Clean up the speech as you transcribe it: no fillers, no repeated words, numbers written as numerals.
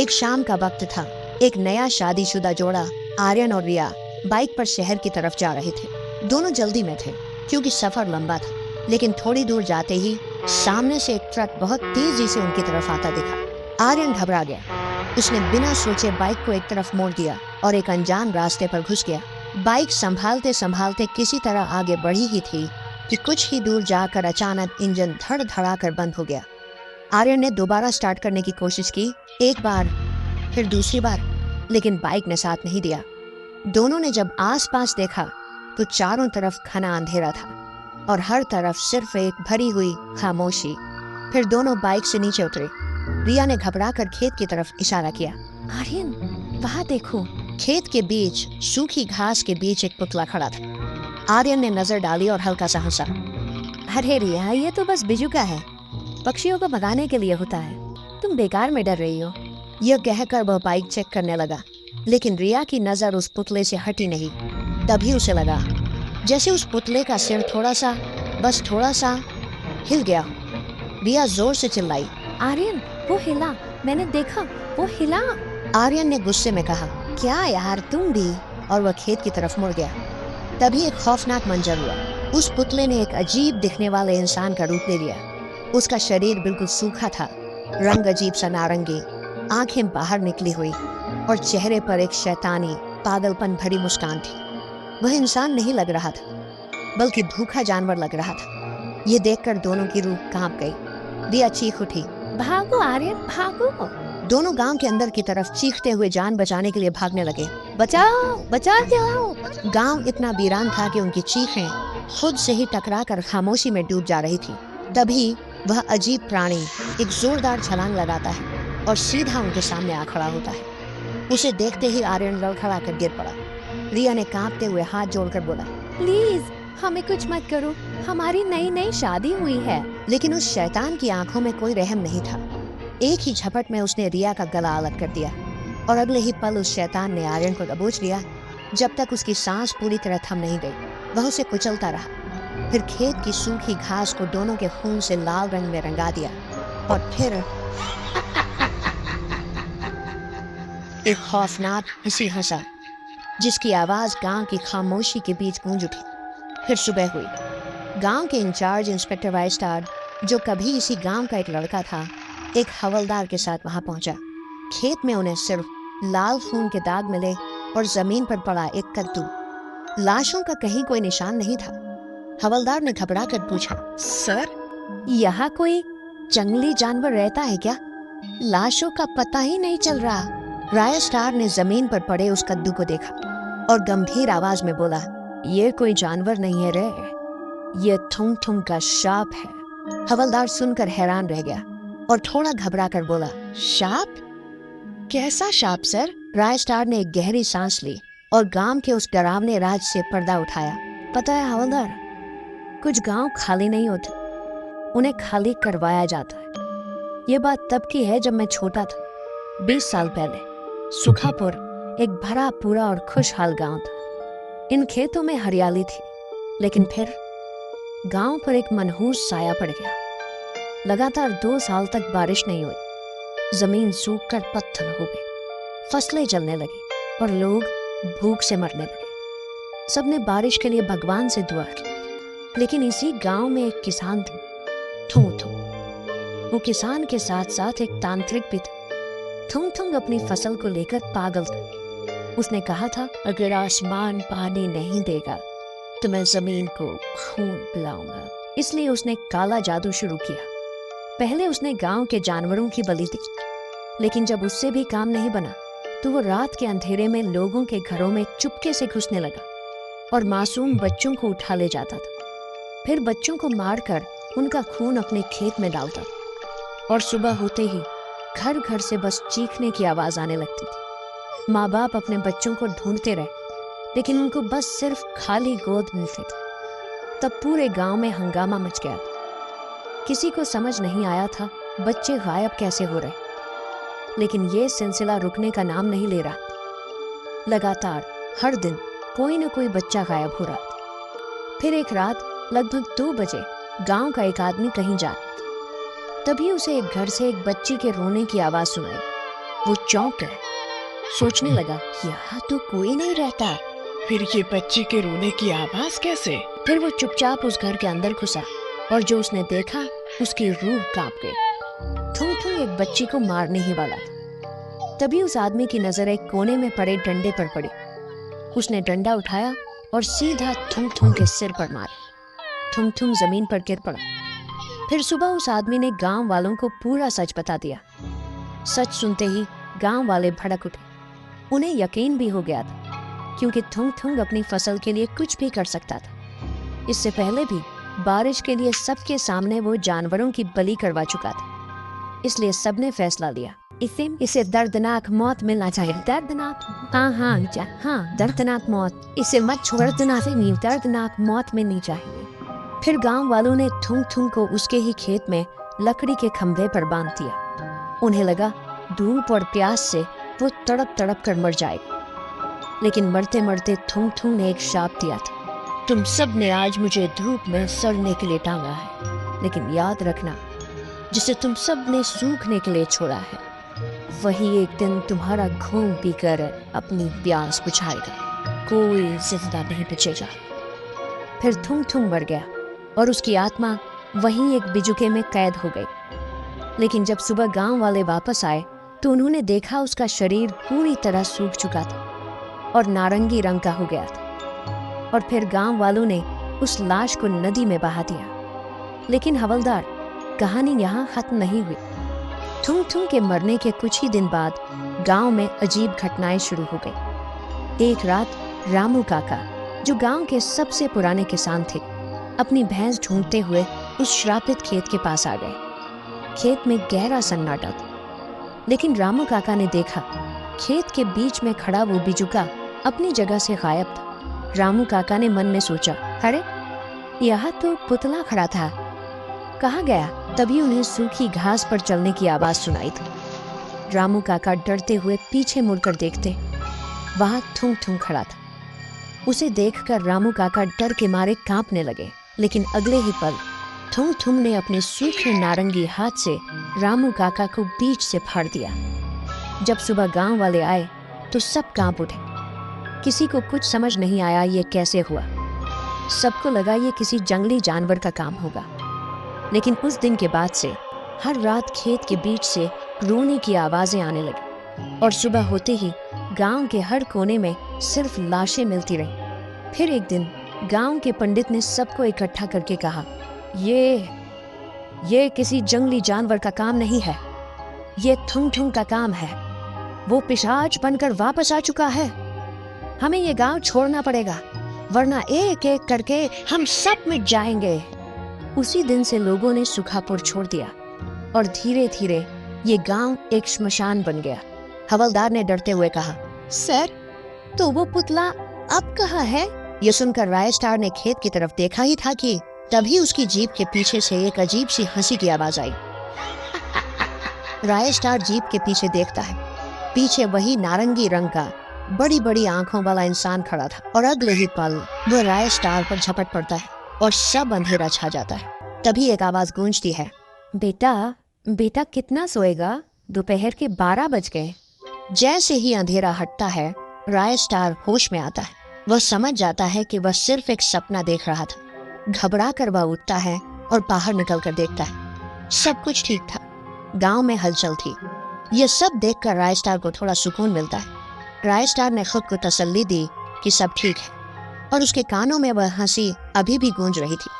एक शाम का वक्त था। एक नया शादीशुदा जोड़ा आर्यन और रिया बाइक पर शहर की तरफ जा रहे थे। दोनों जल्दी में थे क्योंकि सफर लंबा था, लेकिन थोड़ी दूर जाते ही सामने से एक ट्रक बहुत तेजी से उनकी तरफ आता दिखा। आर्यन घबरा गया। उसने बिना सोचे बाइक को एक तरफ मोड़ दिया और एक अनजान रास्ते पर घुस गया। बाइक संभालते संभालते किसी तरह आगे बढ़ी ही थी कि कुछ ही दूर जाकर अचानक इंजन धड़ धड़ाकर बंद हो गया। आर्यन ने दोबारा स्टार्ट करने की कोशिश की, एक बार फिर दूसरी बार, लेकिन बाइक ने साथ नहीं दिया। दोनों ने जब आसपास देखा तो चारों तरफ घना अंधेरा था और हर तरफ सिर्फ एक भरी हुई खामोशी। फिर दोनों बाइक से नीचे उतरे। रिया ने घबराकर खेत की तरफ इशारा किया। आर्यन, वहाँ देखो। खेत के बीच सूखी घास के बीच एक पुतला खड़ा था। आर्यन ने नजर डाली और हल्का सा हंसा। अरे रिया, ये तो बस बिजुका है, पक्षियों को भगाने के लिए होता है। तुम बेकार में डर रही हो। यह कहकर वह बाइक चेक करने लगा, लेकिन रिया की नजर उस पुतले से हटी नहीं। तभी उसे लगा जैसे उस पुतले का सिर थोड़ा सा, बस थोड़ा सा हिल गया। रिया जोर से चिल्लाई, आर्यन, वो हिला, मैंने देखा, वो हिला। आर्यन ने गुस्से में कहा, क्या यार तुम भी? और वह खेत की तरफ मुड़ गया। तभी एक खौफनाक मंजर हुआ। उस पुतले ने एक अजीब दिखने वाले इंसान का रूप ले लिया। उसका शरीर बिल्कुल सूखा था, रंग अजीब सा नारंगी, आंखें बाहर निकली हुई और चेहरे पर एक शैतानी पागलपन भरी मुस्कान थी। वह इंसान नहीं लग रहा था, बल्कि भूखा जानवर लग रहा था। ये देखकर दोनों की रूह कांप गई। रिया चीख उठी, भागो आर्यन, भागो। दोनों गांव के अंदर की तरफ चीखते हुए जान बचाने के लिए भागने लगे। बचाओ, बचा के आओ। गांव इतना वीरान था कि उनकी चीखें खुद से ही टकराकर खामोशी में डूब जा रही थी। तभी वह अजीब प्राणी एक जोरदार छलांग लगाता है और सीधा उनके सामने आ खड़ा होता है। उसे देखते ही आर्यन लड़खड़ा कर गिर पड़ा। रिया ने कांपते हुए हाथ जोड़कर बोला, प्लीज हमें कुछ मत करो, हमारी नई नई शादी हुई है। लेकिन उस शैतान की आंखों में कोई रहम नहीं था। एक ही झपट में उसने रिया का गला अलग कर दिया और अगले ही पल उस शैतान ने आर्यन को दबोच लिया। जब तक उसकी सांस पूरी तरह थम नहीं गई, वह उसे कुचलता रहा। फिर खेत की सूखी घास को दोनों के खून से लाल रंग में रंगा दिया और फिर एक खौफनाक हंसी हंसा, जिसकी आवाज गांव की खामोशी के बीच गूंज उठी। फिर सुबह हुई। गांव के इंचार्ज इंस्पेक्टर वाइस्टार, जो कभी इसी गांव का एक लड़का था, एक हवलदार के साथ वहां पहुंचा। खेत में उन्हें सिर्फ लाल खून के दाग मिले और जमीन पर पड़ा एक कद्दू। लाशों का कहीं कोई निशान नहीं था। हवलदार ने घबरा कर पूछा, सर, यहाँ कोई जंगली जानवर रहता है क्या? लाशों का पता ही नहीं चल रहा। रायस्टार ने जमीन पर पड़े उस कद्दू को देखा और गंभीर आवाज में बोला, ये कोई जानवर नहीं है रे, ये थुंग थुंग का सांप है। हवलदार सुनकर हैरान रह गया और थोड़ा घबरा कर बोला, सांप? कैसा सांप सर? रायस्टार ने एक गहरी सांस ली और गांव के उस डरावने राज से पर्दा उठाया। पता है हवलदार, कुछ गांव खाली नहीं होते, उन्हें खाली करवाया जाता है। ये बात तब की है जब मैं छोटा था, 20 साल पहले। सुखापुर एक भरा पूरा और खुशहाल गांव था। इन खेतों में हरियाली थी, लेकिन फिर गांव पर एक मनहूस साया पड़ गया। लगातार 2 साल तक बारिश नहीं हुई। जमीन सूखकर पत्थर हो गई, फसलें जलने लगी और लोग भूख से मरने लगे। सबने बारिश के लिए भगवान से दुआ की, लेकिन इसी गांव में एक किसान था, थुंग थुंग। वो किसान के साथ साथ एक तांत्रिक भी था। थुंग थुंग अपनी फसल को लेकर पागल था। उसने कहा था, अगर आसमान पानी नहीं देगा तो मैं जमीन को खून पिलाऊंगा। इसलिए उसने काला जादू शुरू किया। पहले उसने गांव के जानवरों की बलि दी, लेकिन जब उससे भी काम नहीं बना तो वो रात के अंधेरे में लोगों के घरों में चुपके से घुसने लगा और मासूम बच्चों को उठा ले जाता था। फिर बच्चों को मारकर उनका खून अपने खेत में डालता था और सुबह होते ही घर घर से बस चीखने की आवाज आने लगती थी। माँ बाप अपने बच्चों को ढूंढते रहे, लेकिन उनको बस सिर्फ खाली गोद मिलती थी। तब पूरे गांव में हंगामा मच गया था। किसी को समझ नहीं आया था बच्चे गायब कैसे हो रहे, लेकिन ये सिलसिला रुकने का नाम नहीं ले रहा। लगातार हर दिन कोई न कोई बच्चा गायब हो रहा था। फिर एक रात लगभग 2 बजे गांव का एक आदमी कहीं जा रहा था। तभी उसे एक घर से एक बच्ची के रोने की आवाज सुनाई। वो चौंक गया, सोचने लगा यहाँ तो कोई नहीं रहता। फिर ये बच्चे के रोने की आवाज कैसे? फिर वो चुपचाप उस घर के अंदर घुसा और जो उसने देखा उसकी रूह कांप गई। थुंग थुंग एक बच्ची को मारने ही वाला था। तभी उस आदमी की नजर एक कोने में पड़े डंडे पर पड़ी। उसने डंडा उठाया और सीधा थुंग थुंग के सिर पर मारा। थुंग थुंग जमीन पर गिर पड़ा। फिर सुबह उस आदमी ने गांव वालों को पूरा सच बता दिया। सच सुनते ही गांव वाले भड़क उठे। उन्हें यकीन भी हो गया था क्योंकि थुंग थुंग अपनी फसल के लिए कुछ भी कर सकता था। इससे पहले भी बारिश के लिए सबके सामने वो जानवरों की बलि करवा चुका था। इसलिए सबने फैसला लिया इसे दर्दनाक मौत मिलना चाहिए। दर्दनाक, हाँ दर्दनाक मौत। इसे मत छोड़ देना, दर्दनाक मौत मिलनी चाहिए। फिर गांव वालों ने थुंग थुंग को उसके ही खेत में लकड़ी के खंभे पर बांध दिया। उन्हें लगा धूप और प्यास से वो तड़प तड़प कर मर जाएगा। लेकिन मरते मरते थुंग थुंग ने एक श्राप दिया था, तुम सब ने आज मुझे धूप में सड़ने के लिए टांगा है, लेकिन याद रखना जिसे तुम सब ने सूखने के लिए छोड़ा है वही एक दिन तुम्हारा खून पीकर अपनी प्यास बुझाएगा। कोई जिंदा नहीं बचेगा। फिर थुंग थुंग मर गया और उसकी आत्मा वहीं एक बिजुके में कैद हो गई। लेकिन जब सुबह गांव वाले वापस आए तो उन्होंने देखा उसका शरीर पूरी तरह सूख चुका था और नारंगी रंग का हो गया था। और फिर गांव वालों ने उस लाश को नदी में बहा दिया। लेकिन हवलदार, कहानी यहाँ खत्म नहीं हुई। थुंग थुंग के मरने के कुछ ही दिन बाद गांव में अजीब घटनाएं शुरू हो गई। एक रात रामू काका, जो गांव के सबसे पुराने किसान थे, अपनी भैंस ढूंढते हुए उस श्रापित खेत के पास आ गए। खेत में गहरा सन्नाटा था, लेकिन रामू काका ने देखा खेत के बीच में खड़ा वो बिजुका अपनी जगह से गायब था। रामू काका ने मन में सोचा, अरे यहाँ तो पुतला खड़ा था, कहाँ गया? तभी उन्हें सूखी घास पर चलने की आवाज सुनाई थी। रामू काका डरते हुए पीछे मुड़कर देखते, वहां थुंग थुंग खड़ा था। उसे देखकर रामू काका डर के मारे कांपने लगे। लेकिन अगले ही पल थुंग थुंग ने अपने सूखे नारंगी हाथ से रामू काका को बीच से फाड़ दिया। जब सुबह गांव वाले आए तो सब कांप उठे। किसी को कुछ समझ नहीं आया ये कैसे हुआ। सबको लगा ये किसी जंगली जानवर का काम होगा। लेकिन उस दिन के बाद से हर रात खेत के बीच से रोने की आवाजें आने लगी और सुबह होते ही गांव के हर कोने में सिर्फ लाशें मिलती रहीं। फिर एक दिन गांव के पंडित ने सबको इकट्ठा करके कहा, ये किसी जंगली जानवर का काम नहीं है, ये थुंग थुंग का काम है। वो पिशाच बनकर वापस आ चुका है। हमें ये गांव छोड़ना पड़ेगा, वरना एक एक करके हम सब मिट जाएंगे। उसी दिन से लोगों ने सुखापुर छोड़ दिया और धीरे धीरे ये गांव एक श्मशान बन गया। हवलदार ने डरते हुए कहा, सर, तो वो पुतला अब कहाँ है? ये सुनकर राय स्टार ने खेत की तरफ देखा ही था कि तभी उसकी जीप के पीछे से एक अजीब सी हंसी की आवाज आई। राय स्टार जीप के पीछे देखता है। पीछे वही नारंगी रंग का बड़ी बड़ी आंखों वाला इंसान खड़ा था और अगले ही पल वो राय स्टार पर झपट पड़ता है और सब अंधेरा छा जाता है। तभी एक आवाज गूंजती है, बेटा कितना सोएगा? दोपहर के 12 बज गए। जैसे ही अंधेरा हटता है राय स्टार होश में आता है। वह समझ जाता है कि वह सिर्फ एक सपना देख रहा था। घबरा कर वह उठता है और बाहर निकल कर देखता है सब कुछ ठीक था। गांव में हलचल थी। यह सब देखकर राय स्टार को थोड़ा सुकून मिलता है। राय स्टार ने खुद को तसल्ली दी कि सब ठीक है और उसके कानों में वह हंसी अभी भी गूंज रही थी।